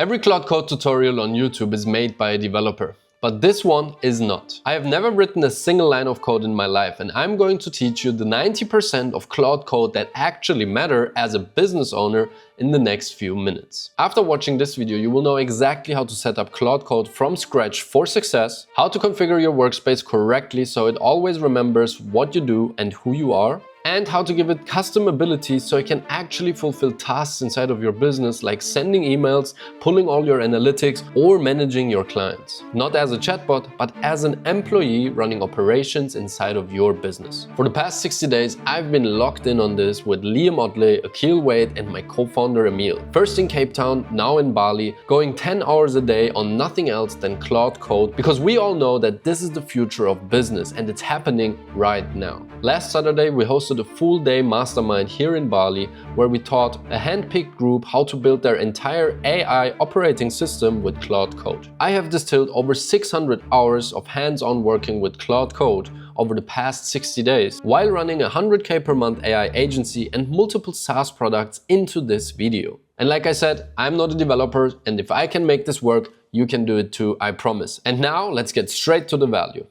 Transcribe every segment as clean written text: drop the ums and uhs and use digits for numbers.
Every Claude Code tutorial on YouTube is made by a developer, but this one is not. I have never written a single line of code in my life, and I'm going to teach you the 90% of Claude Code that actually matter as a business owner in the next few minutes. After watching this video, you will know exactly how to set up Claude Code from scratch for success, how to configure your workspace correctly so it always remembers what you do and who you are, and how to give it custom abilities so it can actually fulfill tasks inside of your business like sending emails, pulling all your analytics, or managing your clients. Not as a chatbot, but as an employee running operations inside of your business. For the past 60 days, I've been locked in on this with Liam Odley, Akil Wade, and my co-founder Emil. First in Cape Town, now in Bali, going 10 hours a day on nothing else than Claude Code, because we all know that this is the future of business and it's happening right now. Last Saturday, we hosted a full-day mastermind here in Bali where we taught a hand-picked group how to build their entire AI operating system with Claude Code. I have distilled over 600 hours of hands-on working with Claude Code over the past 60 days while running a 100K per month AI agency and multiple SaaS products into this video. And like I said, I'm not a developer, and if I can make this work, you can do it too, I promise. And now let's get straight to the value.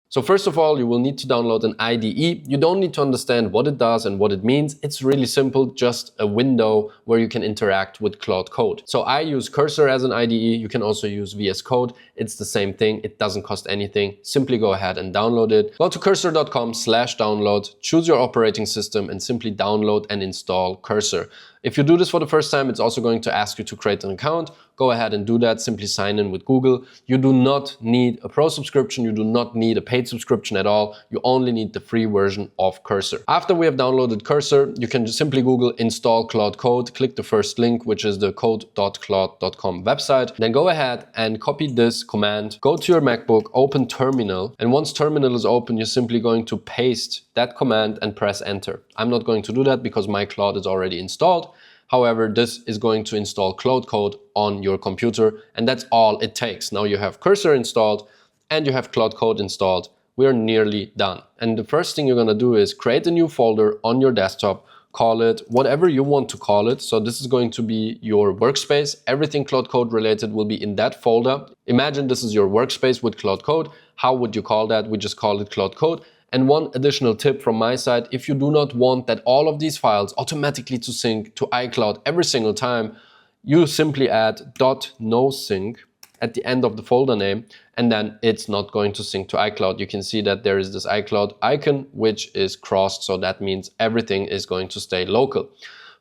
So first of all, you will need to download an IDE. You don't need to understand what it does and what it means. It's really simple, just a window where you can interact with Claude Code. So I use Cursor as an IDE. You can also use VS Code. It's the same thing. It doesn't cost anything. Simply go ahead and download it. Go to cursor.com/download, choose your operating system and simply download and install Cursor. If you do this for the first time, it's also going to ask you to create an account. Go ahead and do that. Simply sign in with Google. You do not need a pro subscription. You do not need a paid subscription at all. You only need the free version of Cursor. After we have downloaded Cursor, you can just simply Google install Claude Code. Click the first link, which is the code.claude.com website. Then go ahead and copy this command. Go to your MacBook, open Terminal. And once Terminal is open, you're simply going to paste that command and press enter. I'm not going to do that because my Claude is already installed. However, this is going to install Claude Code on your computer, and that's all it takes. Now you have Cursor installed and you have Claude Code installed. We're nearly done. And the first thing you're gonna do is create a new folder on your desktop, call it whatever you want to call it. So this is going to be your workspace. Everything Claude Code related will be in that folder. Imagine this is your workspace with Claude Code. How would you call that? We just call it Claude Code. And one additional tip from my side, if you do not want that all of these files automatically to sync to iCloud every single time, you simply add .nosync at the end of the folder name, and then it's not going to sync to iCloud. You can see that there is this iCloud icon, which is crossed, so that means everything is going to stay local.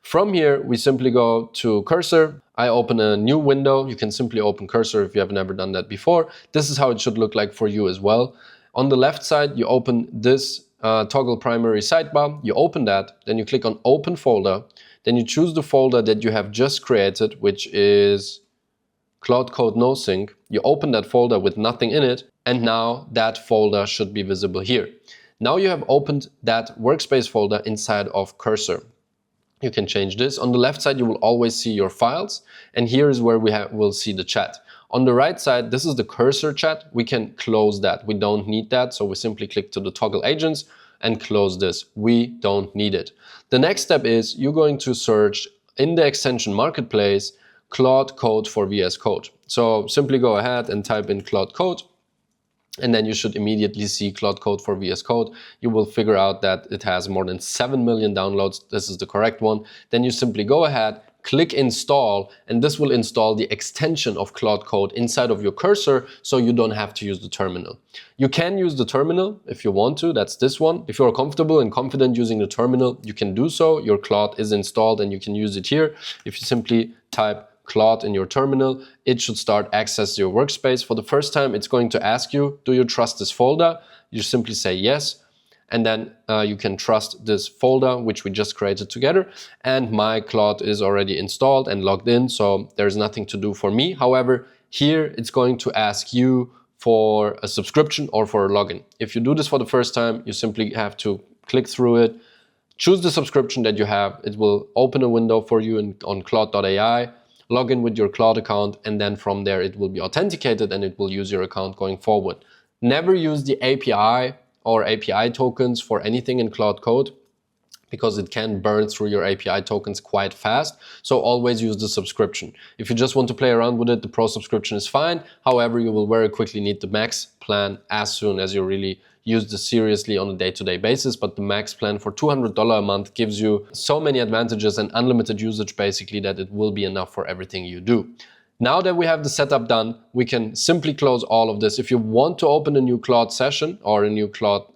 From here, we simply go to Cursor. I open a new window. You can simply open Cursor if you have never done that before. This is how it should look like for you as well. On the left side, you open this toggle primary sidebar. You open that, then you click on Open Folder. Then you choose the folder that you have just created, which is Claude Code NoSync. You open that folder with nothing in it, and now that folder should be visible here. Now you have opened that workspace folder inside of Cursor. You can change this. On the left side, you will always see your files, and here is where we'll see the chat. On the right side, this is the Cursor chat. We can close that. We don't need that. So we simply click to the toggle agents and close this. We don't need it. The next step is you're going to search in the extension marketplace Claude Code for VS Code. So simply go ahead and type in Claude Code, and then you should immediately see Claude Code for VS Code. You will figure out that it has more than 7 million downloads. This is the correct one. Then you simply go ahead, click install, and this will install the extension of Claude Code inside of your Cursor, so you don't have to use the terminal. You can use the terminal if you want to, that's this one. If you're comfortable and confident using the terminal, you can do so. Your Claude is installed and you can use it here. If you simply type Claude in your terminal, it should start access your workspace. For the first time, it's going to ask you, do you trust this folder? You simply say yes. And then you can trust this folder, which we just created together. And my Claude is already installed and logged in, so there's nothing to do for me. However, here it's going to ask you for a subscription or for a login. If you do this for the first time, you simply have to click through it, choose the subscription that you have. It will open a window for you on Claude.ai, log in with your Claude account, and then from there it will be authenticated and it will use your account going forward. Never use the API or API tokens for anything in Claude Code. because it can burn through your API tokens quite fast. So always use the subscription. If you just want to play around with it, the Pro subscription is fine. However, you will very quickly need the Max plan as soon as you really use this seriously on a day-to-day basis. But the Max plan for $200 a month gives you so many advantages and unlimited usage basically that it will be enough for everything you do. Now that we have the setup done, we can simply close all of this. If you want to open a new Claude session or a new Claude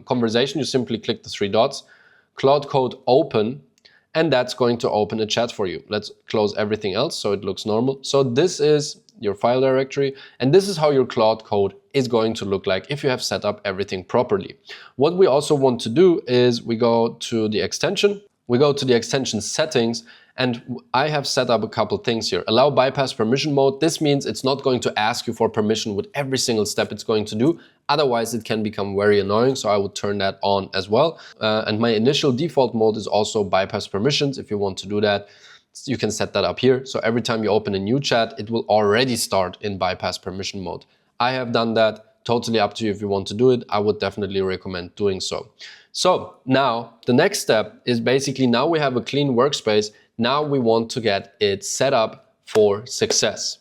conversation, you simply click the three dots, Claude Code open, and that's going to open a chat for you. Let's close everything else so it looks normal. So this is your file directory, and this is how your Claude Code is going to look like if you have set up everything properly. What we also want to do is we go to the extension, settings, and I have set up a couple things here. Allow bypass permission mode. This means it's not going to ask you for permission with every single step it's going to do. Otherwise, it can become very annoying. So I would turn that on as well. And my initial default mode is also bypass permissions. If you want to do that, you can set that up here. So every time you open a new chat, it will already start in bypass permission mode. I have done that. Totally up to you if you want to do it. I would definitely recommend doing so. So now the next step is basically now we have a clean workspace. Now we want to get it set up for success.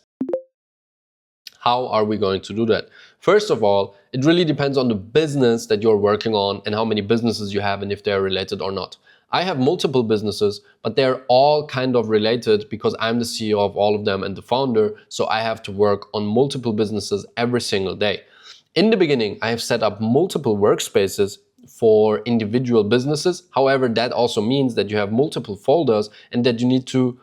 How are we going to do that? First of all, it really depends on the business that you're working on and how many businesses you have and if they're related or not. I have multiple businesses, but they're all kind of related because I'm the CEO of all of them and the founder, so I have to work on multiple businesses every single day. In the beginning, I have set up multiple workspaces for individual businesses. However, that also means that you have multiple folders and that you need to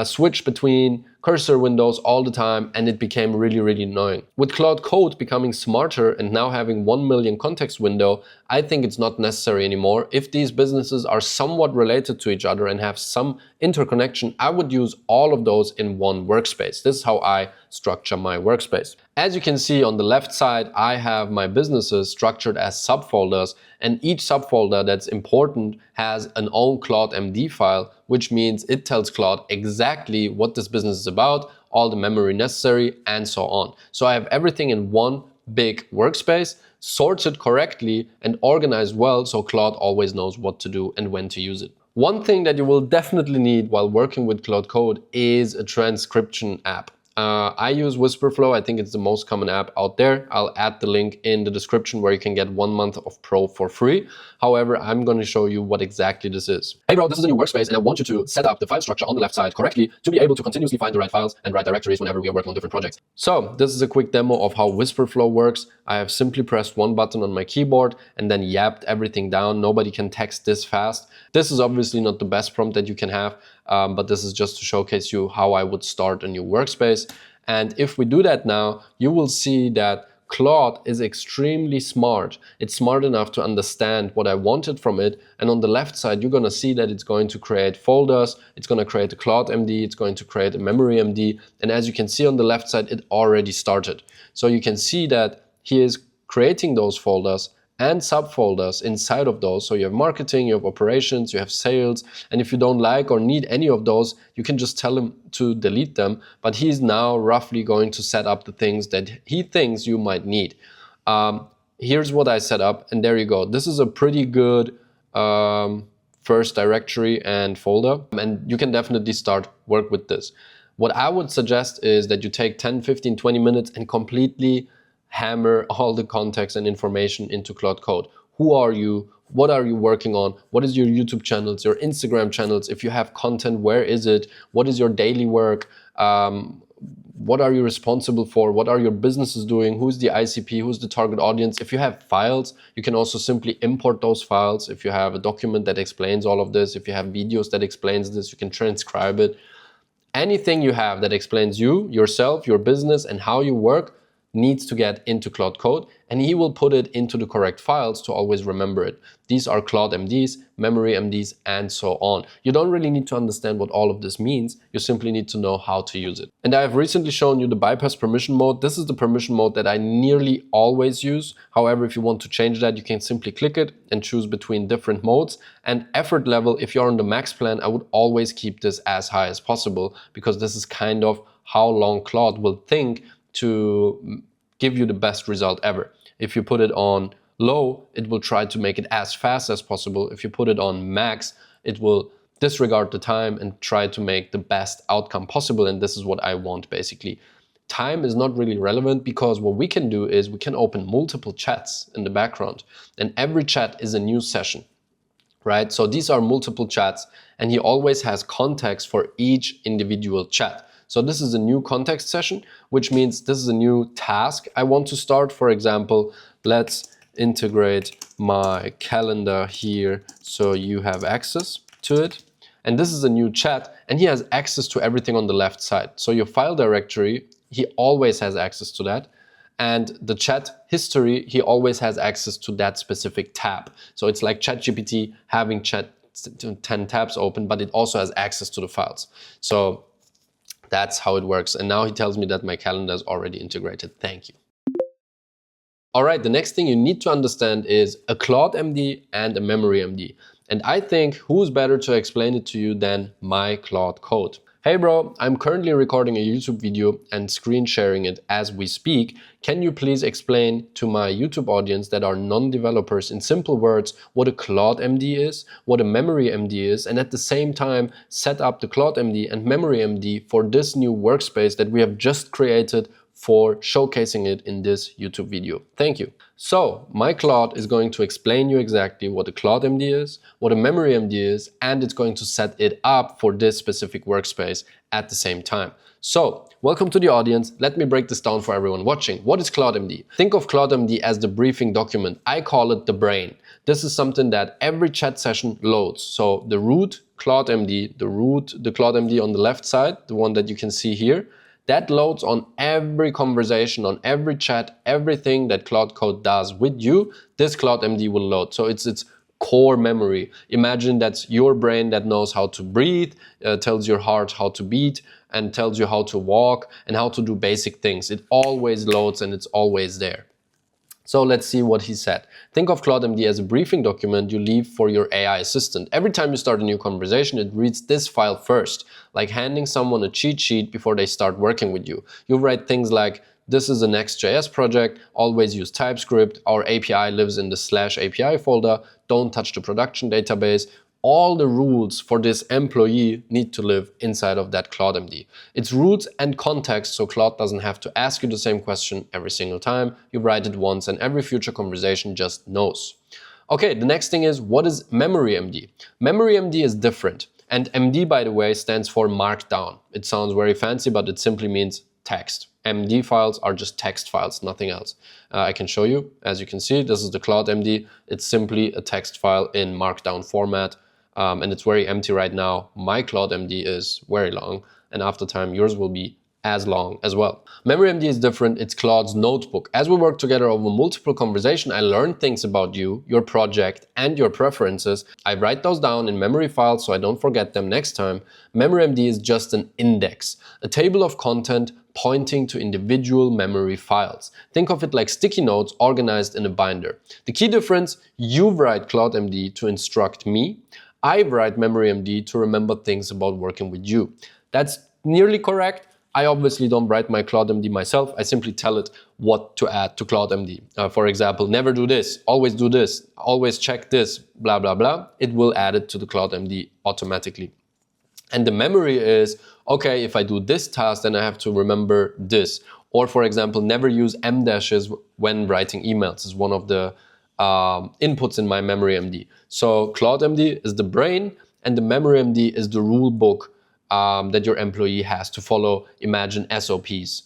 switch between cursor windows all the time, and it became really, really annoying. With Claude Code becoming smarter and now having 1 million context window, I think it's not necessary anymore. If these businesses are somewhat related to each other and have some interconnection, I would use all of those in one workspace. This is how I structure my workspace. As you can see on the left side, I have my businesses structured as subfolders, and each subfolder that's important has an own Claude MD file, which means it tells Claude exactly what this business is about, all the memory necessary, and so on. So I have everything in one big workspace, sorted correctly and organized well, so Claude always knows what to do and when to use it. One thing that you will definitely need while working with Claude Code is a transcription app. I use Whisperflow. I think it's the most common app out there. I'll add the link in the description where you can get 1 month of Pro for free. However, I'm going to show you what exactly this is. Hey bro, this is a new workspace and I want you to set up the file structure on the left side correctly to be able to continuously find the right files and right directories whenever we are working on different projects. So this is a quick demo of how Whisperflow works. I have simply pressed one button on my keyboard and then yapped everything down. Nobody can text this fast. This is obviously not the best prompt that you can have, but this is just to showcase you how I would start a new workspace. And if we do that now, you will see that Claude is extremely smart. It's smart enough to understand what I wanted from it. And on the left side, you're going to see that it's going to create folders. It's going to create a Claude MD. It's going to create a memory MD. And as you can see on the left side, it already started. So you can see that he is creating those folders and subfolders inside of those. So you have marketing, you have operations, you have sales. And if you don't like or need any of those, you can just tell him to delete them. But he's now roughly going to set up the things that he thinks you might need. Here's what I set up, and there you go. This is a pretty good first directory and folder, and you can definitely start work with this. What I would suggest is that you take 10, 15, 20 minutes and completely hammer all the context and information into Claude Code. Who are you? What are you working on? What is your YouTube channels, your Instagram channels? If you have content, where is it? What is your daily work? What are you responsible for? What are your businesses doing? Who's the ICP? Who's the target audience? If you have files, you can also simply import those files. If you have a document that explains all of this, if you have videos that explains this, you can transcribe it. Anything you have that explains you, yourself, your business, and how you work needs to get into Claude Code, and he will put it into the correct files to always remember it. These are Claude MDs, memory MDs, and so on. You don't really need to understand what all of this means. You simply need to know how to use it. And I have recently shown you the bypass permission mode. This is the permission mode that I nearly always use. However, if you want to change that, you can simply click it and choose between different modes. And effort level, if you're on the max plan, I would always keep this as high as possible, because this is kind of how long Claude will think to give you the best result ever. If you put it on low, it will try to make it as fast as possible. If you put it on max, it will disregard the time and try to make the best outcome possible. And this is what I want basically. Time is not really relevant because what we can do is we can open multiple chats in the background, and every chat is a new session, right? So these are multiple chats, and he always has context for each individual chat. So this is a new context session, which means this is a new task I want to start. For example, let's integrate my calendar here so you have access to it. And this is a new chat, and he has access to everything on the left side. So your file directory, he always has access to that. And the chat history, he always has access to that specific tab. So it's like ChatGPT having 10 tabs open, but it also has access to the files. So that's how it works. And now he tells me that my calendar is already integrated. Thank you. All right, the next thing you need to understand is a Claude MD and a Memory MD. And I think who's better to explain it to you than my Claude Code. Hey bro, I'm currently recording a YouTube video and screen sharing it as we speak. Can you please explain to my YouTube audience that are non-developers in simple words what a Claude MD is, what a Memory MD is, and at the same time set up the Claude MD and Memory MD for this new workspace that we have just created for showcasing it in this YouTube video. Thank you. So my Claude is going to explain you exactly what a Claude MD is, what a Memory MD is, and it's going to set it up for this specific workspace at the same time. So welcome to the audience. Let me break this down for everyone watching. What is Claude MD? Think of Claude MD as the briefing document. I call it the brain. This is something that every chat session loads. So the root Claude MD, the Claude MD on the left side, the one that you can see here, that loads on every conversation, on every chat, everything that Claude Code does with you, this Claude MD will load. So it's its core memory. Imagine that's your brain that knows how to breathe, tells your heart how to beat, and tells you how to walk and how to do basic things. It always loads and it's always there. So let's see what he said. Think of Claude MD as a briefing document you leave for your AI assistant. Every time you start a new conversation, it reads this file first, like handing someone a cheat sheet before they start working with you. You write things like, this is a Next.js project, always use TypeScript, our API lives in the /API folder, don't touch the production database. All the rules for this employee need to live inside of that Claude MD. It's roots and context, so Claude doesn't have to ask you the same question every single time. You write it once and every future conversation just knows. Okay, the next thing is, what is Memory MD? Memory MD is different. And MD, by the way, stands for Markdown. It sounds very fancy, but it simply means text. MD files are just text files, nothing else. I can show you. As you can see, this is the Claude MD. It's simply a text file in Markdown format. And it's very empty right now. My Claude MD is very long, and after time yours will be as long as well. Memory MD is different. It's Claude's notebook. As we work together over multiple conversations, I learn things about you, your project, and your preferences. I write those down in memory files so I don't forget them next time. Memory MD is just an index, a table of content pointing to individual memory files. Think of it like sticky notes organized in a binder. The key difference, you write Claude MD to instruct me. I write Memory MD to remember things about working with you. That's nearly correct. I obviously don't write my Claude MD myself. I simply tell it what to add to Claude MD. For example, never do this, always check this, blah, blah, blah. It will add it to the Claude MD automatically. And the memory is, okay, if I do this task, then I have to remember this. Or for example, never use M dashes when writing emails is one of the inputs in my Memory MD. So Claude MD is the brain and the Memory MD is the rule book that your employee has to follow, imagine SOPs.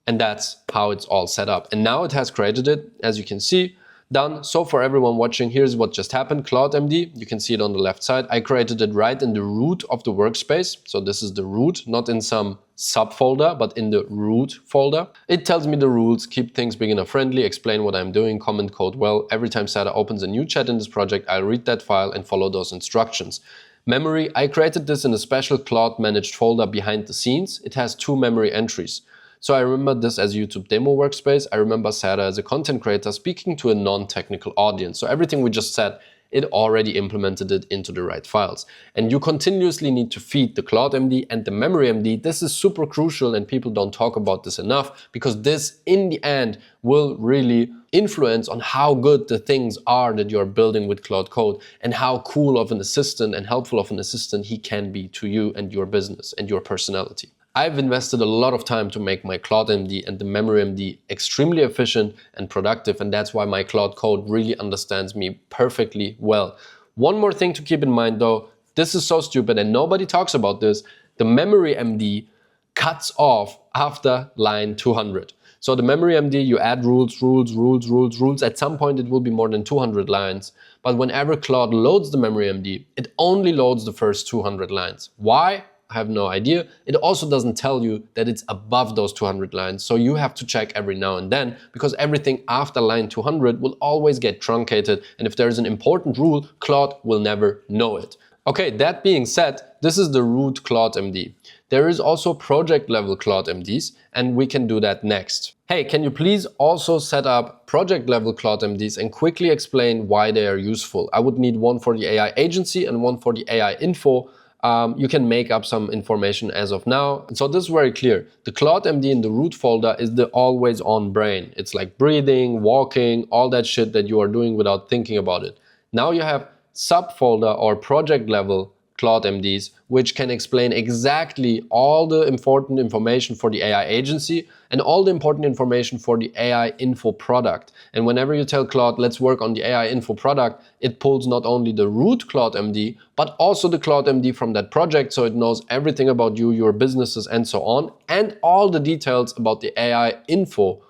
And that's how it's all set up. And now it has created it, as you can see, done. So for everyone watching, here's what just happened. Claude MD, you can see it on the left side. I created it right in the root of the workspace. So this is the root, not in some subfolder, but in the root folder. It tells me the rules, keep things beginner friendly, explain what I'm doing, comment code well. Every time Sada opens a new chat in this project, I'll read that file and follow those instructions. Memory, I created this in a special Claude managed folder behind the scenes. It has 2 memory entries. So I remember this as YouTube demo workspace. I remember Sada as a content creator speaking to a non-technical audience. So everything we just said it already implemented it into the right files. And you continuously need to feed the Claude MD and the memory MD. This is super crucial and people don't talk about this enough, because this in the end will really influence on how good the things are that you're building with Claude Code and how cool of an assistant and helpful of an assistant he can be to you and your business and your personality. I've invested a lot of time to make my Claude MD and the memory MD extremely efficient and productive, and that's why my Claude Code really understands me perfectly well. One more thing to keep in mind though, this is so stupid and nobody talks about this, the memory MD cuts off after line 200. So the memory MD, you add rules. At some point it will be more than 200 lines. But whenever Claude loads the memory MD, it only loads the first 200 lines. Why? I have no idea. It also doesn't tell you that it's above those 200 lines. So you have to check every now and then, because everything after line 200 will always get truncated. And if there's an important rule, Claude will never know it. Okay, that being said, this is the root Claude MD. There is also project level Claude MDs, and we can do that next. Hey, can you please also set up project level Claude MDs and quickly explain why they are useful? I would need one for the AI agency and one for the AI info. You can make up some information as of now. And so this is very clear. The Claude MD in the root folder is the always on brain. It's like breathing, walking, all that shit that you are doing without thinking about it. Now you have subfolder or project level Claude MDs, which can explain exactly all the important information for the AI agency and all the important information for the AI info product. And whenever you tell Claude, let's work on the AI info product, it pulls not only the root Claude MD, but also the Claude MD from that project. So it knows everything about you, your businesses, and so on, and all the details about the AI info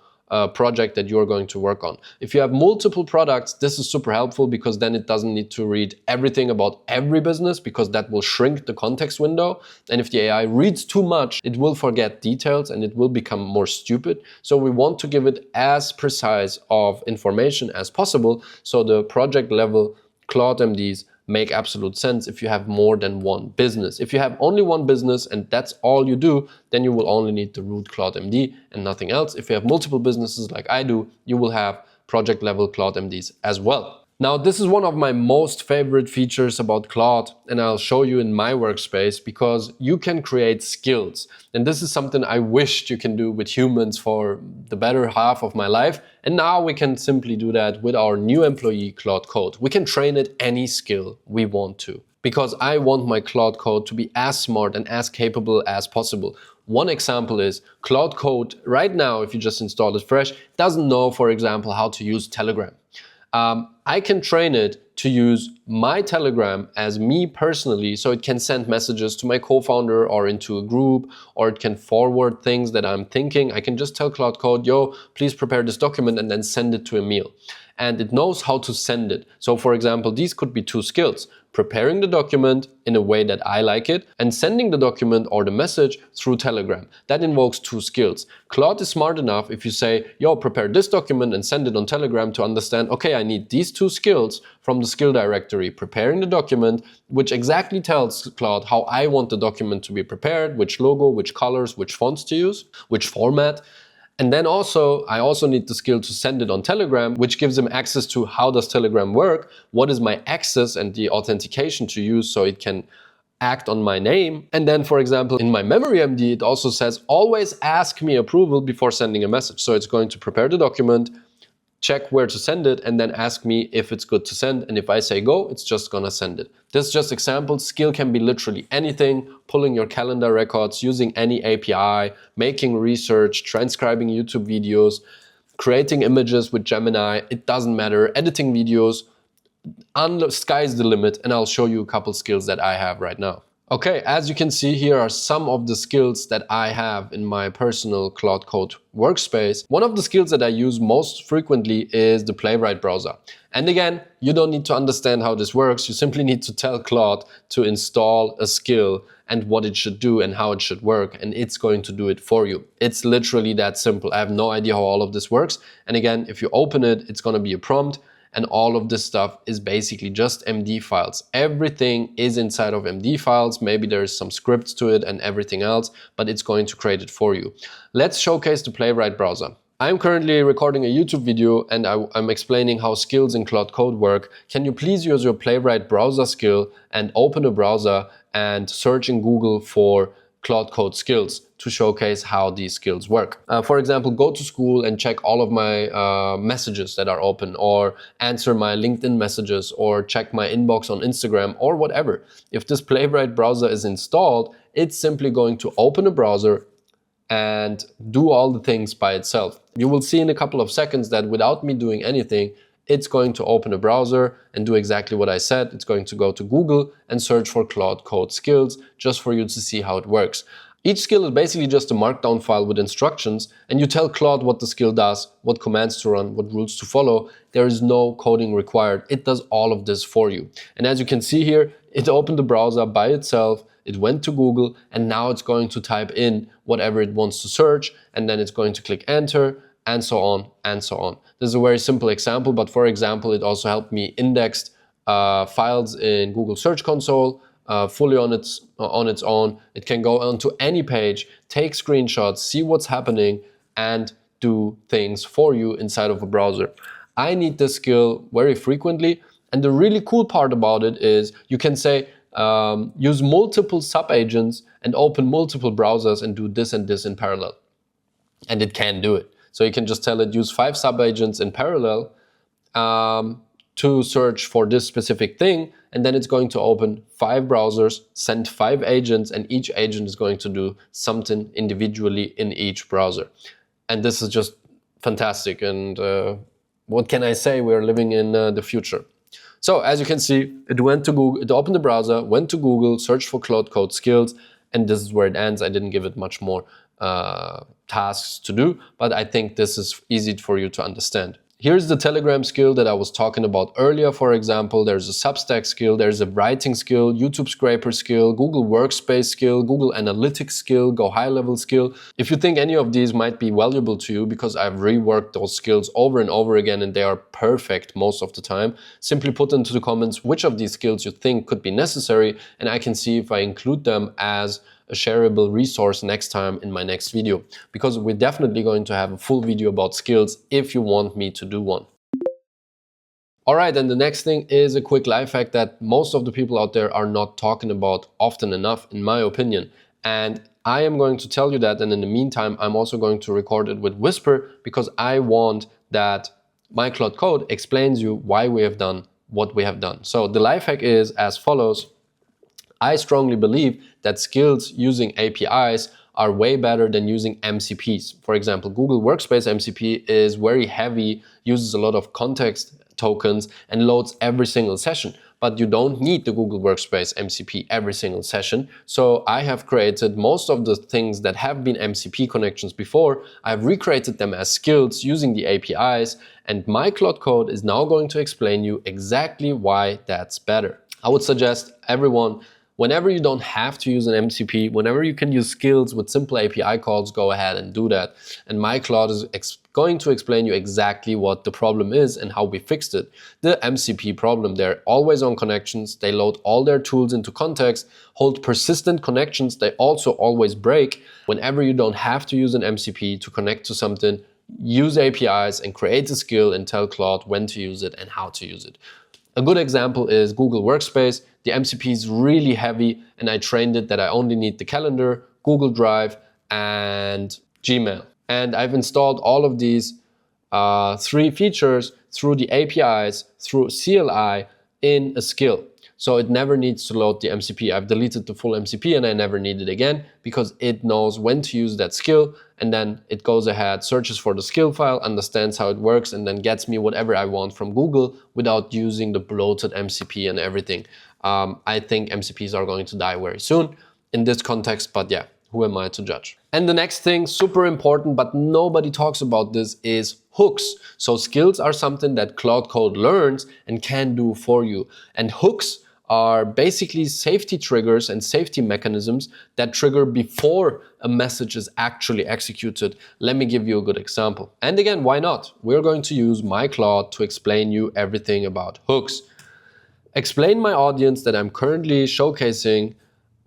project that you're going to work on. If you have multiple products, this is super helpful, because then it doesn't need to read everything about every business, because that will shrink the context window. And if the AI reads too much, it will forget details and it will become more stupid. So we want to give it as precise of information as possible. So the project level Claude MDs make absolute sense if you have more than one business. If you have only one business and that's all you do, then you will only need the root Claude MD and nothing else. If you have multiple businesses like I do, you will have project level Claude MDs as well. Now, this is one of my most favorite features about Claude, and I'll show you in my workspace, because you can create skills. And this is something I wished you can do with humans for the better half of my life. And now we can simply do that with our new employee, Claude Code. We can train it any skill we want to, because I want my Claude Code to be as smart and as capable as possible. One example is Claude Code right now, if you just install it fresh, doesn't know, for example, how to use Telegram. I can train it to use my Telegram as me personally, so it can send messages to my co-founder or into a group, or it can forward things that I'm thinking. I can just tell Claude Code, yo, please prepare this document, and then send it to Emil. And it knows how to send it. So for example, these could be two skills: preparing the document in a way that I like it, and sending the document or the message through Telegram. That invokes two skills. Claude is smart enough, if you say, yo, prepare this document and send it on Telegram, to understand, okay, I need these two skills from the skill directory: preparing the document, which exactly tells Claude how I want the document to be prepared, which logo, which colors, which fonts to use, which format. And then also, I also need the skill to send it on Telegram, which gives him access to how does Telegram work, what is my access and the authentication to use, so it can act on my name. And then, for example, in my memory MD, it also says, always ask me approval before sending a message. So it's going to prepare the document, check where to send it, and then ask me if it's good to send. And if I say go, it's just gonna send it. This is just example. Skill can be literally anything: pulling your calendar records, using any API, making research, transcribing YouTube videos, creating images with Gemini. It doesn't matter. Editing videos. Sky's the limit, and I'll show you a couple skills that I have right now. Okay, as you can see, here are some of the skills that I have in my personal Claude Code workspace. One of the skills that I use most frequently is the Playwright browser. And again, you don't need to understand how this works. You simply need to tell Claude to install a skill and what it should do and how it should work, and it's going to do it for you. It's literally that simple. I have no idea how all of this works. And again, if you open it, it's going to be a prompt. And all of this stuff is basically just MD files. Everything is inside of MD files. Maybe there's some scripts to it and everything else, but it's going to create it for you. Let's showcase the Playwright browser. I'm currently recording a YouTube video and I'm explaining how skills in Claude Code work. Can you please use your Playwright browser skill and open a browser and search in Google for Claude Code skills to showcase how these skills work. For example, go to school and check all of my messages that are open, or answer my LinkedIn messages, or check my inbox on Instagram, or whatever. If this Playwright browser is installed, it's simply going to open a browser and do all the things by itself. You will see in a couple of seconds that without me doing anything, it's going to open a browser and do exactly what I said. It's going to go to Google and search for Claude Code skills, just for you to see how it works. Each skill is basically just a markdown file with instructions, and you tell Claude what the skill does, what commands to run, what rules to follow. There is no coding required. It does all of this for you. And as you can see here, it opened the browser by itself. It went to Google, and now it's going to type in whatever it wants to search, and then it's going to click enter, and so on and so on. This is a very simple example, but for example, it also helped me index files in Google Search Console fully on its own. It can go onto any page, take screenshots, see what's happening, and do things for you inside of a browser. I need this skill very frequently, and the really cool part about it is you can say, use multiple sub-agents and open multiple browsers and do this and this in parallel. And it can do it. So you can just tell it, use 5 sub-agents in parallel to search for this specific thing, and then it's going to open 5 browsers, send 5 agents, and each agent is going to do something individually in each browser. And this is just fantastic, and what can I say? We're living in the future. So as you can see, it went to Google, it opened the browser, went to Google, searched for Claude Code skills, and this is where it ends. I didn't give it much more tasks to do, but I think this is easy for you to understand. Here's the Telegram skill that I was talking about earlier. For example, there's a Substack skill, there's a writing skill, YouTube scraper skill, Google Workspace skill, Google Analytics skill, Go High Level skill. If you think any of these might be valuable to you, because I've reworked those skills over and over again and they are perfect most of the time, simply put into the comments which of these skills you think could be necessary, and I can see if I include them as a shareable resource next time in my next video, because we're definitely going to have a full video about skills if you want me to do one. Alright, and the next thing is a quick life hack that most of the people out there are not talking about often enough, in my opinion. And I am going to tell you that, and in the meantime, I'm also going to record it with Whisper, because I want that my Claude Code explains you why we have done what we have done. So the life hack is as follows. I strongly believe that skills using APIs are way better than using MCPs. For example, Google Workspace MCP is very heavy, uses a lot of context tokens, and loads every single session. But you don't need the Google Workspace MCP every single session. So I have created most of the things that have been MCP connections before. I've recreated them as skills using the APIs, and my Claude Code is now going to explain you exactly why that's better. I would suggest everyone, whenever you don't have to use an MCP, whenever you can use skills with simple API calls, go ahead and do that. And my Claude is going to explain you exactly what the problem is and how we fixed it. The MCP problem, they're always on connections, they load all their tools into context, hold persistent connections, they also always break. Whenever you don't have to use an MCP to connect to something, use APIs and create a skill and tell Claude when to use it and how to use it. A good example is Google Workspace. The MCP is really heavy, and I trained it that I only need the calendar, Google Drive, and Gmail. And I've installed all of these 3 features through the APIs, through CLI in a skill. So it never needs to load the MCP. I've deleted the full MCP and I never need it again, because it knows when to use that skill, and then it goes ahead, searches for the skill file, understands how it works, and then gets me whatever I want from Google without using the bloated MCP and everything. I think MCPs are going to die very soon in this context, but yeah, who am I to judge? And the next thing, super important, but nobody talks about this, is hooks. So skills are something that Claude Code learns and can do for you. And hooks are basically safety triggers and safety mechanisms that trigger before a message is actually executed. Let me give you a good example. And again, why not? We're going to use my Claude to explain you everything about hooks. Explain my audience that I'm currently showcasing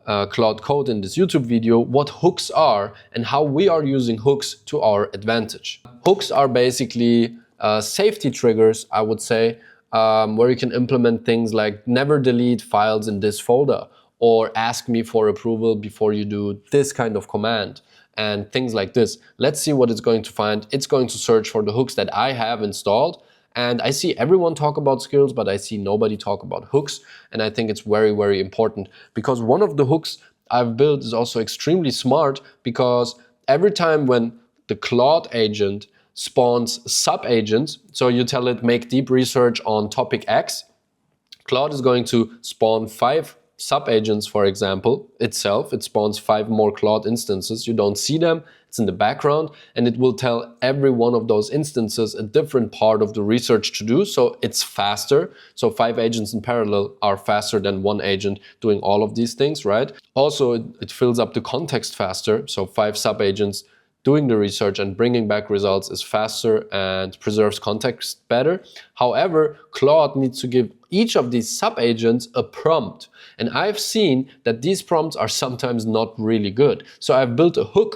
Claude Code in this YouTube video what hooks are and how we are using hooks to our advantage. Hooks are basically safety triggers, I would say, where you can implement things like never delete files in this folder, or ask me for approval before you do this kind of command, and things like this. Let's see what it's going to find. It's going to search for the hooks that I have installed. And I see everyone talk about skills, but I see nobody talk about hooks. And I think it's very, very important, because one of the hooks I've built is also extremely smart, because every time when the Claude agent spawns sub-agents, so you tell it make deep research on topic X, Claude is going to spawn 5 sub-agents, for example, itself. It spawns 5 more Claude instances. You don't see them, it's in the background, and it will tell every one of those instances a different part of the research to do, so it's faster. So 5 agents in parallel are faster than 1 agent doing all of these things, right? Also, it fills up the context faster, so 5 sub-agents doing the research and bringing back results is faster and preserves context better. However, Claude needs to give each of these sub-agents a prompt. And I've seen that these prompts are sometimes not really good. So I've built a hook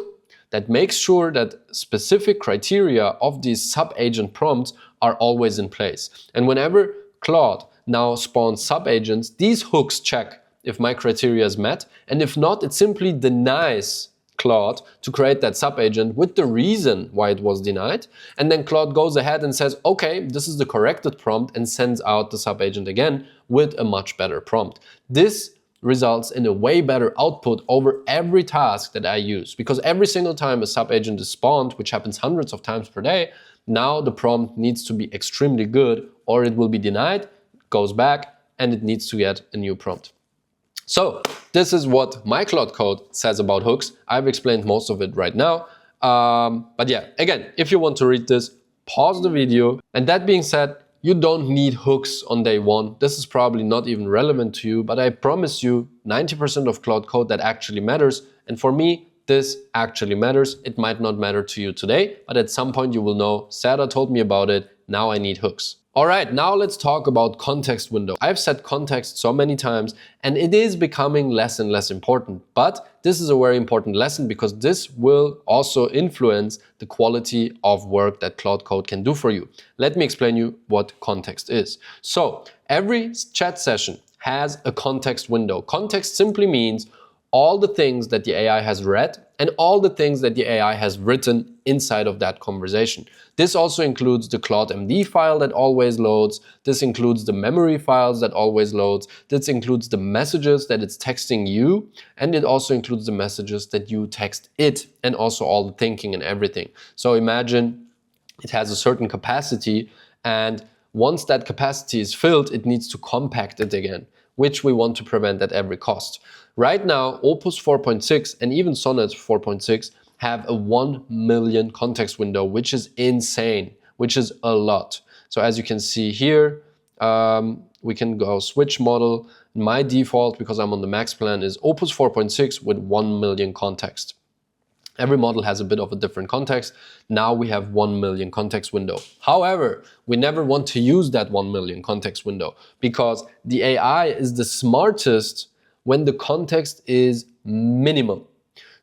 that makes sure that specific criteria of these sub-agent prompts are always in place. And whenever Claude now spawns sub-agents, these hooks check if my criteria is met. And if not, it simply denies Claude to create that sub-agent with the reason why it was denied. And then Claude goes ahead and says, okay, this is the corrected prompt, and sends out the sub-agent again with a much better prompt. This results in a way better output over every task that I use, because every single time a sub-agent is spawned, which happens hundreds of times per day, now the prompt needs to be extremely good or it will be denied, goes back, and it needs to get a new prompt. So this is what my Claude Code says about hooks. I've explained most of it right now. But yeah, again, if you want to read this, pause the video. And that being said, you don't need hooks on day one. This is probably not even relevant to you, but I promise you 90% of Claude Code that actually matters. And for me, this actually matters. It might not matter to you today, but at some point you will know, Sada told me about it, now I need hooks. All right, now let's talk about context window. I've said context so many times and it is becoming less and less important, but this is a very important lesson, because this will also influence the quality of work that Claude Code can do for you. Let me explain you what context is. So every chat session has a context window. Context simply means all the things that the AI has read and all the things that the AI has written inside of that conversation. This also includes the Claude MD file that always loads. This includes the memory files that always loads. This includes the messages that it's texting you. And it also includes the messages that you text it, and also all the thinking and everything. So imagine it has a certain capacity, and once that capacity is filled, it needs to compact it again, which we want to prevent at every cost. Right now, Opus 4.6 and even Sonnet 4.6 have a 1 million context window, which is insane, which is a lot. So as you can see here, we can go switch model. My default, because I'm on the max plan, is Opus 4.6 with 1 million context. Every model has a bit of a different context. Now we have 1 million context window. However, we never want to use that 1 million context window, because the AI is the smartest when the context is minimal.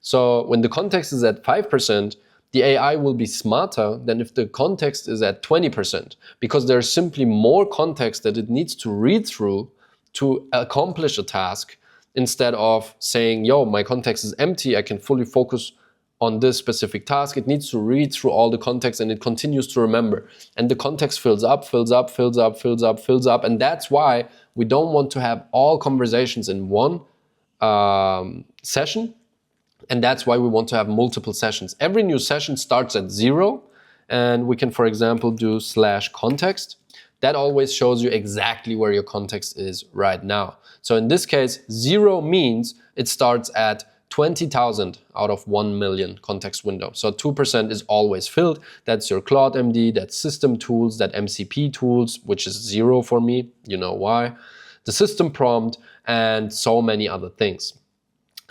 So when the context is at 5%, the AI will be smarter than if the context is at 20%, because there's simply more context that it needs to read through to accomplish a task, instead of saying, yo, my context is empty, I can fully focus on this specific task. It needs to read through all the context, and it continues to remember. And the context fills up, fills up, fills up, fills up, fills up. And that's why we don't want to have all conversations in one session. And that's why we want to have multiple sessions. Every new session starts at 0. And we can, for example, do /context. That always shows you exactly where your context is right now. So in this case, 0 means it starts at 20,000 out of 1 million context window. So 2% is always filled. That's your Claude MD, that's system tools, that MCP tools, which is 0 for me, you know why. The system prompt, and so many other things.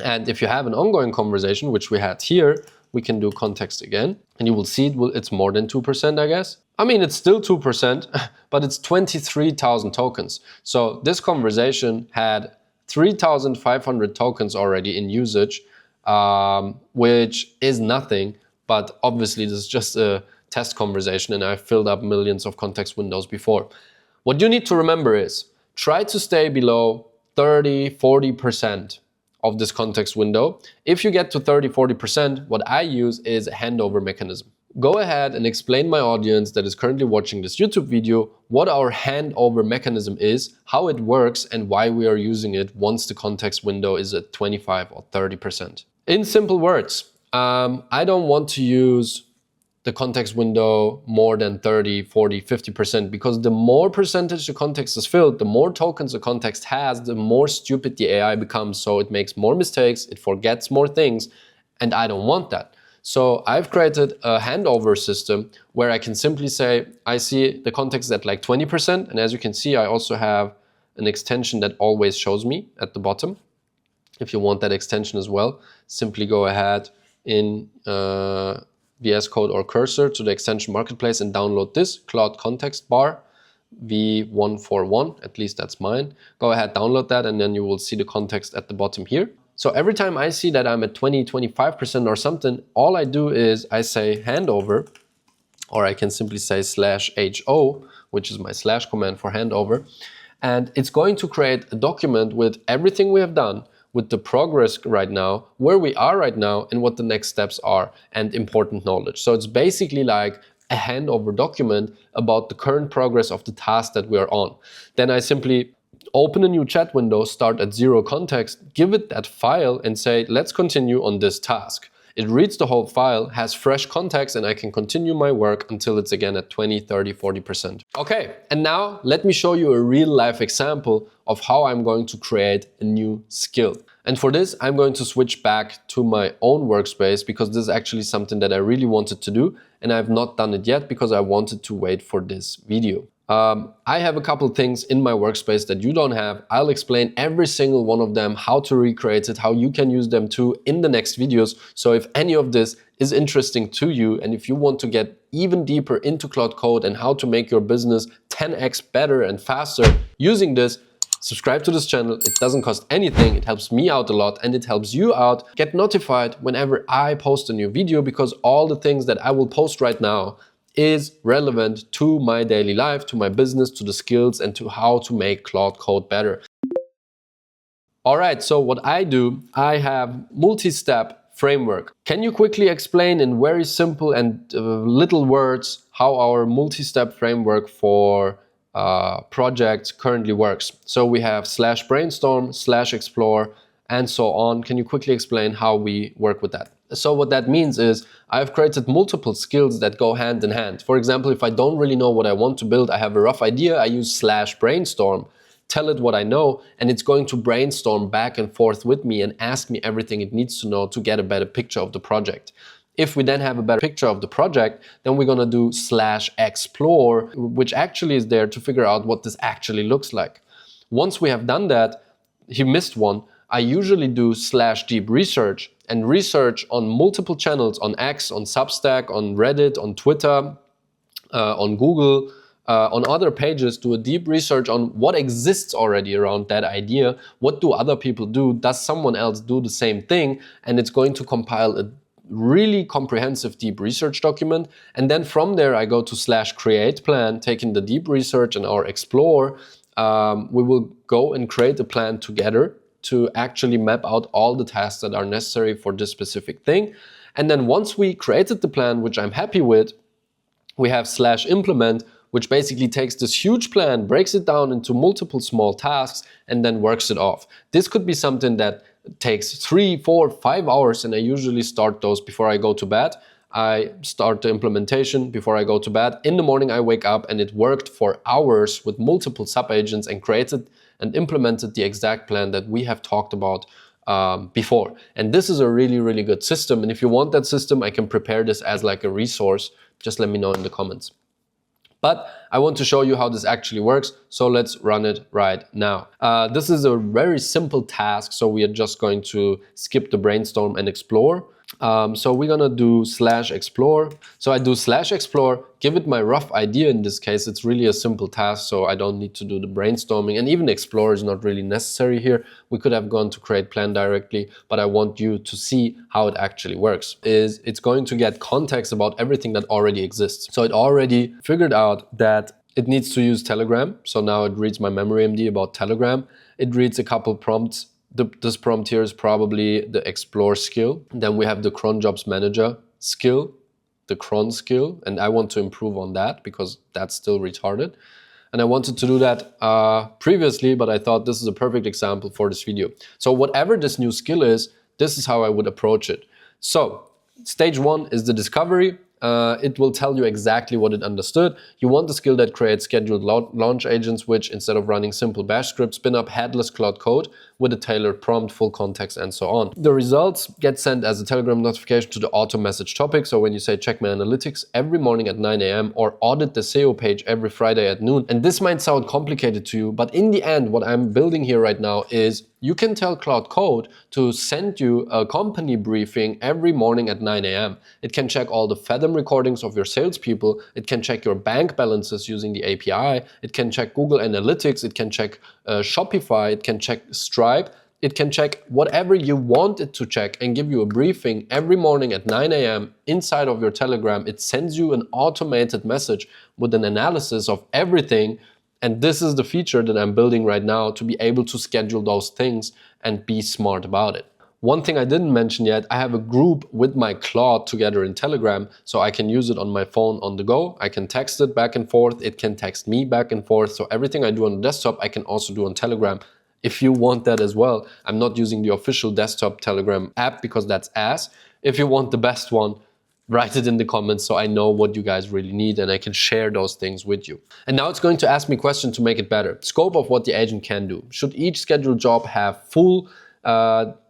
And if you have an ongoing conversation, which we had here, we can do context again, and you will see it's more than 2%, I guess. I mean, it's still 2%, but it's 23,000 tokens. So this conversation had 3,500 tokens already in usage, which is nothing, but obviously this is just a test conversation and I've filled up millions of context windows before. What you need to remember is try to stay below 30–40% of this context window. If you get to 30–40%, what I use is a handover mechanism. Go ahead and explain my audience that is currently watching this YouTube video what our handover mechanism is, how it works, and why we are using it once the context window is at 25 or 30%. In simple words, I don't want to use the context window more than 30, 40, 50%, because the more percentage the context is filled, the more tokens the context has, the more stupid the AI becomes. So it makes more mistakes, it forgets more things, and I don't want that. So I've created a handover system where I can simply say, I see the context at like 20%. And as you can see, I also have an extension that always shows me at the bottom. If you want that extension as well, simply go ahead in VS Code or Cursor to the extension marketplace and download this Claude context bar V141, at least that's mine. Go ahead, download that, and then you will see the context at the bottom here. So every time I see that I'm at 20–25% or something, all I do is I say handover, or I can simply say /HO, which is my slash command for handover. And it's going to create a document with everything we have done, with the progress right now, where we are right now, and what the next steps are, and important knowledge. So it's basically like a handover document about the current progress of the task that we are on. Then I simply open a new chat window, start at 0 context, give it that file and say, let's continue on this task. It reads the whole file, has fresh context, and I can continue my work until it's again at 20, 30, 40%. Okay, and now let me show you a real life example of how I'm going to create a new skill. And for this, I'm going to switch back to my own workspace because this is actually something that I really wanted to do, and I've not done it yet because I wanted to wait for this video. I have a couple things in my workspace that you don't have. I'll explain every single one of them, how to recreate it, how you can use them too in the next videos. So if any of this is interesting to you, and if you want to get even deeper into Claude Code and how to make your business 10x better and faster using this, subscribe to this channel. It doesn't cost anything. It helps me out a lot and it helps you out. Get notified whenever I post a new video, because all the things that I will post right now is relevant to my daily life, to my business, to the skills, and to how to make Claude Code better. All right, so what I do, I have multi-step framework. Can you quickly explain in very simple and little words how our multi-step framework for projects currently works? So we have /brainstorm, /explore, and so on. Can you quickly explain how we work with that? So what that means is I've created multiple skills that go hand in hand. For example, if I don't really know what I want to build, I have a rough idea, I use /brainstorm, tell it what I know, and it's going to brainstorm back and forth with me and ask me everything it needs to know to get a better picture of the project. If we then have a better picture of the project, then we're gonna do /explore, which actually is there to figure out what this actually looks like. Once we have done that, you missed one, I usually do /deep research and research on multiple channels, on X, on Substack, on Reddit, on Twitter, on Google, on other pages, do a deep research on what exists already around that idea. What do other people do? Does someone else do the same thing? And it's going to compile a really comprehensive deep research document. And then from there, I go to /create plan, taking the deep research and our explore. We will go and create a plan together to actually map out all the tasks that are necessary for this specific thing. And then once we created the plan, which I'm happy with, we have /implement, which basically takes this huge plan, breaks it down into multiple small tasks, and then works it off. This could be something that takes 3, 4, 5 hours, and I usually start those before I go to bed. I start the implementation before I go to bed. In the morning, I wake up and it worked for hours with multiple sub-agents and created and implemented the exact plan that we have talked about before. And this is a really, really good system. And if you want that system, I can prepare this as like a resource. Just let me know in the comments. But I want to show you how this actually works. So let's run it right now. This is a very simple task. So we are just going to skip the brainstorm and explore. So we're gonna do /explore. So I do /explore, give it my rough idea. In this case, it's really a simple task, so I don't need to do the brainstorming, and even explore is not really necessary here. We could have gone to create plan directly, but I want you to see how it actually works. It's going to get context about everything that already exists. So it already figured out that it needs to use Telegram. So now it reads my memory MD about Telegram. It reads a couple prompts. This prompt here is probably the explore skill. Then we have the cron jobs manager skill, the cron skill, and I want to improve on that because that's still retarded. And I wanted to do that previously, but I thought this is a perfect example for this video. So whatever this new skill is, this is how I would approach it. So stage 1 is the discovery. It will tell you exactly what it understood. You want the skill that creates scheduled launch agents, which instead of running simple bash scripts, spin up headless Claude code with a tailored prompt, full context, and so on. The results get sent as a Telegram notification to the auto message topic. So when you say check my analytics every morning at 9 a.m. or audit the SEO page every Friday at noon, and this might sound complicated to you, but in the end, what I'm building here right now is you can tell Claude Code to send you a company briefing every morning at 9 a.m. It can check all the Fathom recordings of your salespeople. It can check your bank balances using the API. It can check Google Analytics. It can check Shopify. It can check Stripe. It can check whatever you want it to check and give you a briefing every morning at 9 a.m. inside of your Telegram. It sends you an automated message with an analysis of everything. And this is the feature that I'm building right now to be able to schedule those things and be smart about it. One thing I didn't mention yet, I have a group with my Claude together in Telegram, so I can use it on my phone on the go. I can text it back and forth. It can text me back and forth. So everything I do on the desktop, I can also do on Telegram. If you want that as well, I'm not using the official desktop Telegram app because that's ass. If you want the best one, write it in the comments so I know what you guys really need and I can share those things with you. And now it's going to ask me questions to make it better. Scope of what the agent can do. Should each scheduled job have full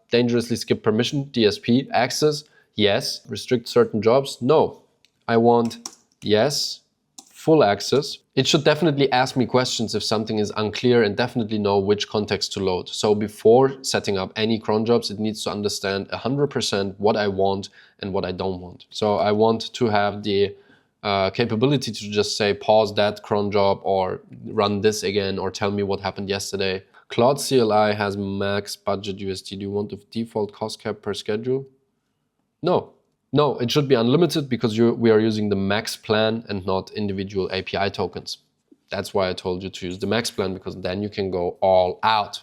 dangerously skip permission, DSP, access? Yes. Restrict certain jobs? No. I want yes, full access. It should definitely ask me questions if something is unclear and definitely know which context to load. So before setting up any cron jobs, it needs to understand 100% what I want and what I don't want. So I want to have the capability to just say pause that cron job or run this again or tell me what happened yesterday. Claude CLI has max budget USD. Do you want the default cost cap per schedule? No. No, it should be unlimited because we are using the max plan and not individual API tokens. That's why I told you to use the max plan, because then you can go all out.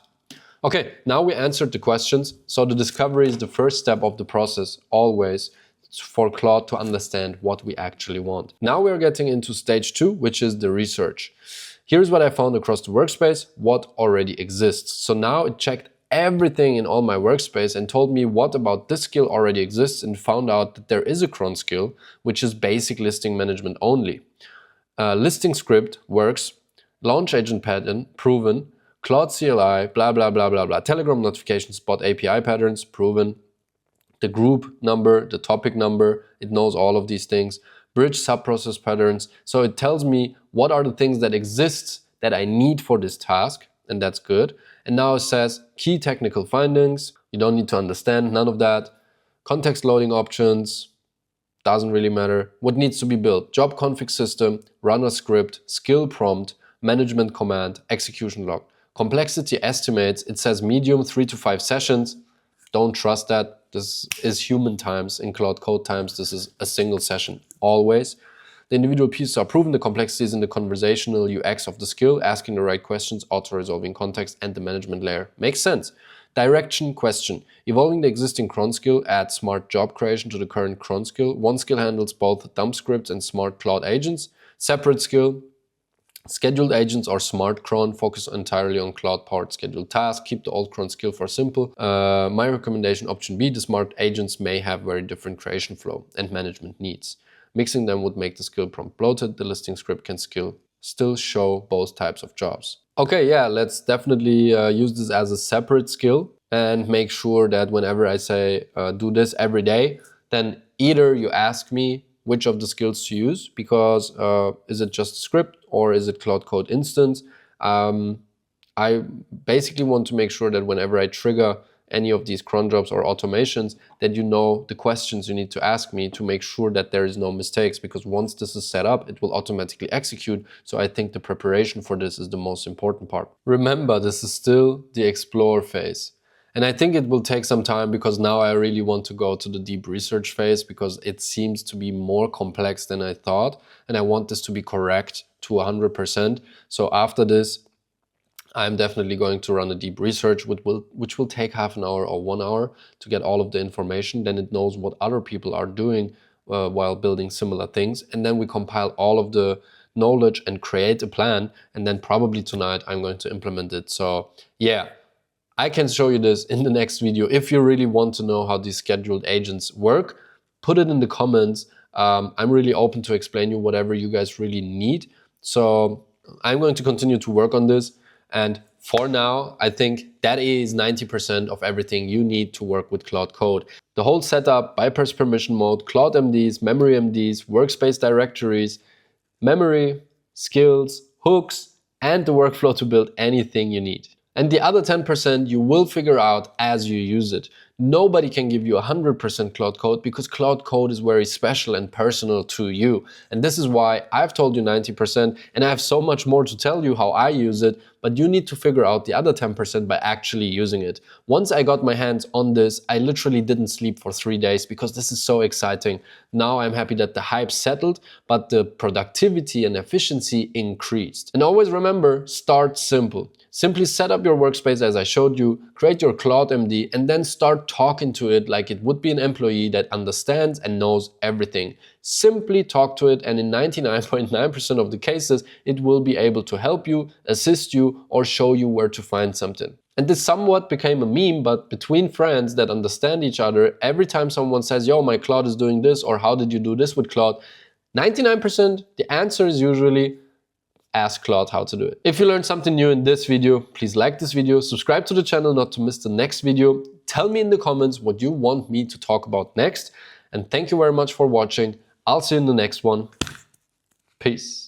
Okay, now we answered the questions. So the discovery is the first step of the process, always, for Claude to understand what we actually want. Now we're getting into stage 2, which is the research. Here's what I found across the workspace, what already exists. So now it checked everything in all my workspace and told me what about this skill already exists and found out that there is a cron skill, which is basic listing management only. Listing script works, launch agent pattern proven, Claude CLI, blah, blah, blah, blah, blah, Telegram notification spot API patterns proven, the group number, the topic number, it knows all of these things, bridge subprocess patterns. So it tells me what are the things that exist that I need for this task, and that's good. And now it says key technical findings. You don't need to understand none of that. Context loading options, doesn't really matter. What needs to be built? Job config system, runner script, skill prompt, management command, execution log. Complexity estimates, it says medium 3 to 5 sessions. Don't trust that. This is human times. In Claude Code times, this is a single session, always. The individual pieces are proven, the complexity is in the conversational UX of the skill, asking the right questions, auto-resolving context, and the management layer. Makes sense. Direction question. Evolving the existing cron skill, add smart job creation to the current cron skill. One skill handles both dump scripts and smart Claude agents. Separate skill. Scheduled agents or smart cron, focus entirely on Claude-powered scheduled tasks. Keep the old cron skill for simple. My recommendation, option B, the smart agents may have very different creation flow and management needs. Mixing them would make the skill prompt bloated. The listing script can still show both types of jobs. Okay, yeah, let's definitely use this as a separate skill and make sure that whenever I say do this every day, then either you ask me which of the skills to use, because is it just a script or is it Claude Code instance? I basically want to make sure that whenever I trigger any of these cron jobs or automations, that you know the questions you need to ask me to make sure that there is no mistakes, because once this is set up, it will automatically execute. So I think the preparation for this is the most important part. Remember, this is still the explore phase. And I think it will take some time, because now I really want to go to the deep research phase, because it seems to be more complex than I thought. And I want this to be correct to 100%. So after this, I'm definitely going to run a deep research, which will take half an hour or 1 hour to get all of the information. Then it knows what other people are doing while building similar things. And then we compile all of the knowledge and create a plan. And then probably tonight I'm going to implement it. So yeah, I can show you this in the next video. If you really want to know how these scheduled agents work, put it in the comments. I'm really open to explain you whatever you guys really need. So I'm going to continue to work on this. And for now, I think that is 90% of everything you need to work with Claude Code. The whole setup, bypass permission mode, Claude MDs, memory MDs, workspace directories, memory, skills, hooks, and the workflow to build anything you need. And the other 10% you will figure out as you use it. Nobody can give you 100% Claude Code, because Claude Code is very special and personal to you. And this is why I've told you 90%, and I have so much more to tell you how I use it, but you need to figure out the other 10% by actually using it. Once I got my hands on this, I literally didn't sleep for 3 days, because this is so exciting. Now I'm happy that the hype settled, but the productivity and efficiency increased. And always remember, start simple. Simply set up your workspace as I showed you, create your Claude MD, and then start talking to it like it would be an employee that understands and knows everything. Simply talk to it, and in 99.9% of the cases, it will be able to help you, assist you, or show you where to find something. And this somewhat became a meme, but between friends that understand each other, every time someone says, yo, my Claude is doing this, or how did you do this with Claude? 99%, the answer is usually, ask Claude how to do it. If you learned something new in this video, please like this video, subscribe to the channel not to miss the next video. Tell me in the comments what you want me to talk about next. And thank you very much for watching. I'll see you in the next one. Peace.